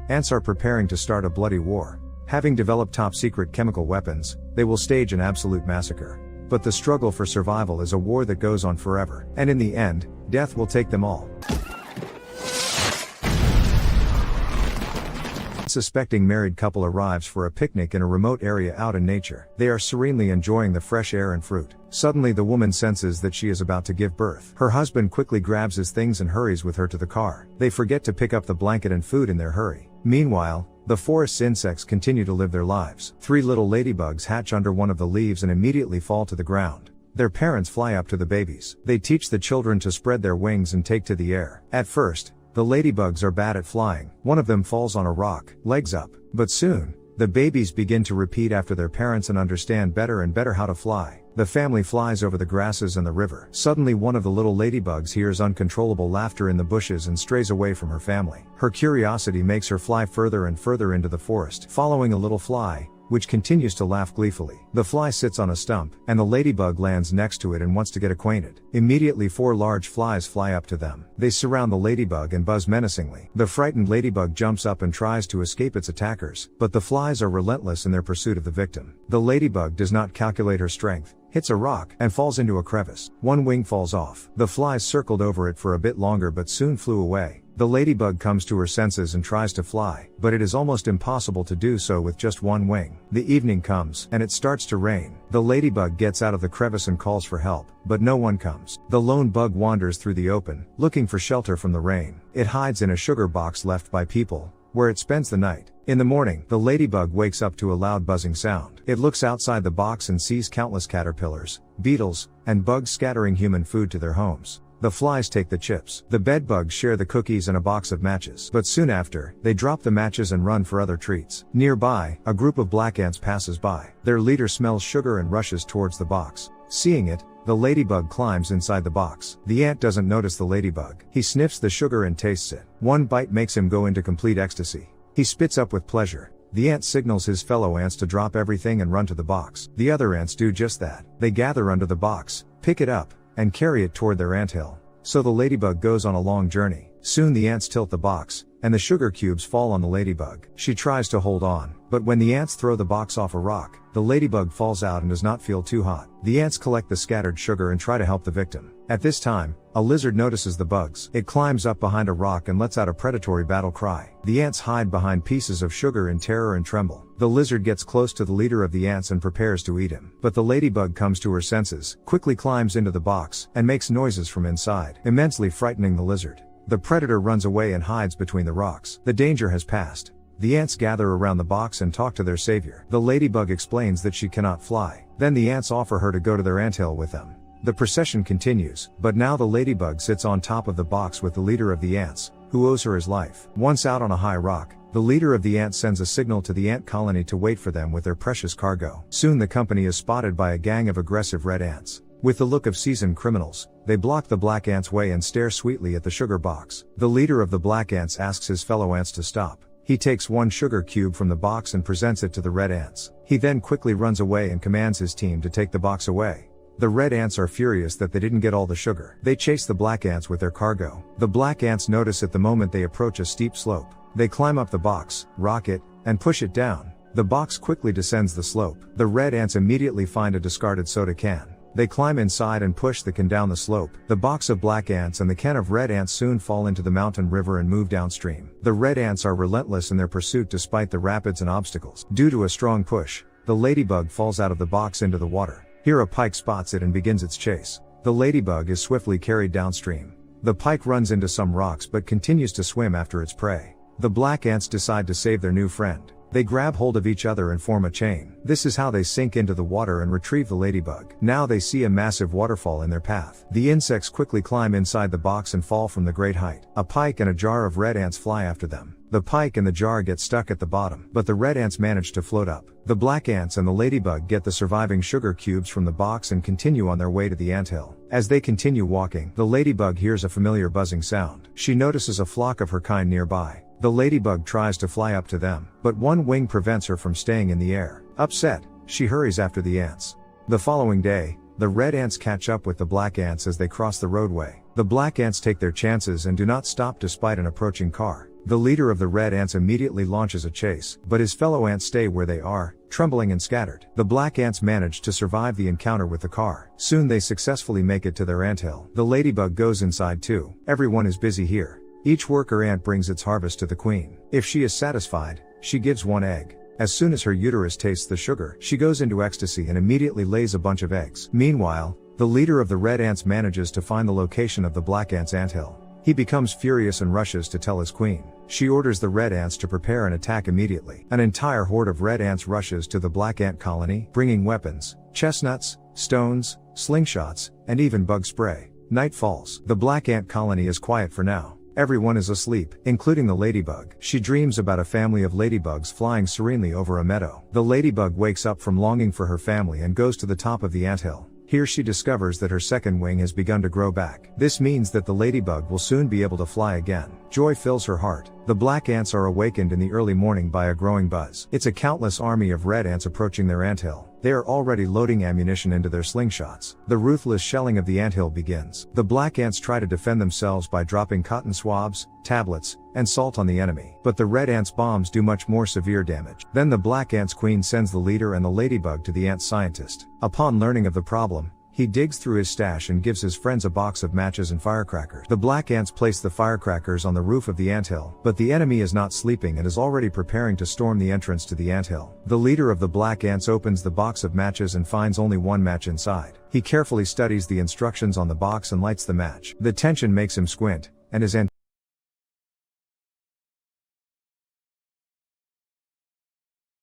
Ants are preparing to start a bloody war. Having developed top-secret chemical weapons, they will stage an absolute massacre. But the struggle for survival is a war that goes on forever, and in the end, death will take them all. A suspecting married couple arrives for a picnic in a remote area out in nature. They are serenely enjoying the fresh air and fruit. Suddenly the woman senses that she is about to give birth. Her husband quickly grabs his things and hurries with her to the car. They forget to pick up the blanket and food in their hurry. Meanwhile, the forest's insects continue to live their lives. 3 little ladybugs hatch under one of the leaves and immediately fall to the ground. Their parents fly up to the babies. They teach the children to spread their wings and take to the air. At first, the ladybugs are bad at flying. One of them falls on a rock, legs up. But soon, the babies begin to repeat after their parents and understand better and better how to fly. The family flies over the grasses and the river. Suddenly one of the little ladybugs hears uncontrollable laughter in the bushes and strays away from her family. Her curiosity makes her fly further and further into the forest, following a little fly, which continues to laugh gleefully. The fly sits on a stump, and the ladybug lands next to it and wants to get acquainted. Immediately 4 large flies fly up to them. They surround the ladybug and buzz menacingly. The frightened ladybug jumps up and tries to escape its attackers, but the flies are relentless in their pursuit of the victim. The ladybug does not calculate her strength, hits a rock, and falls into a crevice. One wing falls off. The flies circled over it for a bit longer but soon flew away. The ladybug comes to her senses and tries to fly, but it is almost impossible to do so with just one wing. The evening comes, and it starts to rain. The ladybug gets out of the crevice and calls for help, but no one comes. The lone bug wanders through the open, looking for shelter from the rain. It hides in a sugar box left by people, where it spends the night. In the morning, the ladybug wakes up to a loud buzzing sound. It looks outside the box and sees countless caterpillars, beetles, and bugs scattering human food to their homes. The flies take the chips. The bedbugs share the cookies and a box of matches. But soon after, they drop the matches and run for other treats. Nearby, a group of black ants passes by. Their leader smells sugar and rushes towards the box. Seeing it, the ladybug climbs inside the box. The ant doesn't notice the ladybug. He sniffs the sugar and tastes it. One bite makes him go into complete ecstasy. He spits up with pleasure. The ant signals his fellow ants to drop everything and run to the box. The other ants do just that. They gather under the box, pick it up, and carry it toward their anthill. So the ladybug goes on a long journey. Soon the ants tilt the box, and the sugar cubes fall on the ladybug. She tries to hold on, but when the ants throw the box off a rock, the ladybug falls out and does not feel too hot. The ants collect the scattered sugar and try to help the victim. At this time, a lizard notices the bugs. It climbs up behind a rock and lets out a predatory battle cry. The ants hide behind pieces of sugar in terror and tremble. The lizard gets close to the leader of the ants and prepares to eat him. But the ladybug comes to her senses, quickly climbs into the box, and makes noises from inside, immensely frightening the lizard. The predator runs away and hides between the rocks. The danger has passed. The ants gather around the box and talk to their savior. The ladybug explains that she cannot fly. Then the ants offer her to go to their anthill with them. The procession continues, but now the ladybug sits on top of the box with the leader of the ants, who owes her his life. Once out on a high rock, the leader of the ants sends a signal to the ant colony to wait for them with their precious cargo. Soon the company is spotted by a gang of aggressive red ants. With the look of seasoned criminals, they block the black ants' way and stare sweetly at the sugar box. The leader of the black ants asks his fellow ants to stop. He takes one sugar cube from the box and presents it to the red ants. He then quickly runs away and commands his team to take the box away. The red ants are furious that they didn't get all the sugar. They chase the black ants with their cargo. The black ants notice it the moment they approach a steep slope. They climb up the box, rock it, and push it down. The box quickly descends the slope. The red ants immediately find a discarded soda can. They climb inside and push the can down the slope. The box of black ants and the can of red ants soon fall into the mountain river and move downstream. The red ants are relentless in their pursuit despite the rapids and obstacles. Due to a strong push, the ladybug falls out of the box into the water. Here a pike spots it and begins its chase. The ladybug is swiftly carried downstream. The pike runs into some rocks but continues to swim after its prey. The black ants decide to save their new friend. They grab hold of each other and form a chain. This is how they sink into the water and retrieve the ladybug. Now they see a massive waterfall in their path. The insects quickly climb inside the box and fall from the great height. A pike and a jar of red ants fly after them. The pike and the jar get stuck at the bottom, but the red ants manage to float up. The black ants and the ladybug get the surviving sugar cubes from the box and continue on their way to the anthill. As they continue walking, the ladybug hears a familiar buzzing sound. She notices a flock of her kind nearby. The ladybug tries to fly up to them, but one wing prevents her from staying in the air. Upset, she hurries after the ants. The following day, the red ants catch up with the black ants as they cross the roadway. The black ants take their chances and do not stop despite an approaching car. The leader of the red ants immediately launches a chase, but his fellow ants stay where they are, trembling and scattered. The black ants manage to survive the encounter with the car. Soon they successfully make it to their anthill. The ladybug goes inside too. Everyone is busy here. Each worker ant brings its harvest to the queen. If she is satisfied, she gives one egg. As soon as her uterus tastes the sugar, she goes into ecstasy and immediately lays a bunch of eggs. Meanwhile, the leader of the red ants manages to find the location of the black ants' anthill. He becomes furious and rushes to tell his queen. She orders the red ants to prepare an attack immediately. An entire horde of red ants rushes to the black ant colony, bringing weapons, chestnuts, stones, slingshots, and even bug spray. Night falls. The black ant colony is quiet for now. Everyone is asleep, including the ladybug. She dreams about a family of ladybugs flying serenely over a meadow. The ladybug wakes up from longing for her family and goes to the top of the anthill. Here she discovers that her second wing has begun to grow back. This means that the ladybug will soon be able to fly again. Joy fills her heart. The black ants are awakened in the early morning by a growing buzz. It's a countless army of red ants approaching their anthill. They are already loading ammunition into their slingshots. The ruthless shelling of the anthill begins. The black ants try to defend themselves by dropping cotton swabs, tablets, and salt on the enemy. But the red ants' bombs do much more severe damage. Then the black ants' queen sends the leader and the ladybug to the ant scientist. Upon learning of the problem, he digs through his stash and gives his friends a box of matches and firecrackers. The black ants place the firecrackers on the roof of the anthill, but the enemy is not sleeping and is already preparing to storm the entrance to the anthill. The leader of the black ants opens the box of matches and finds only one match inside. He carefully studies the instructions on the box and lights the match. The tension makes him squint, and his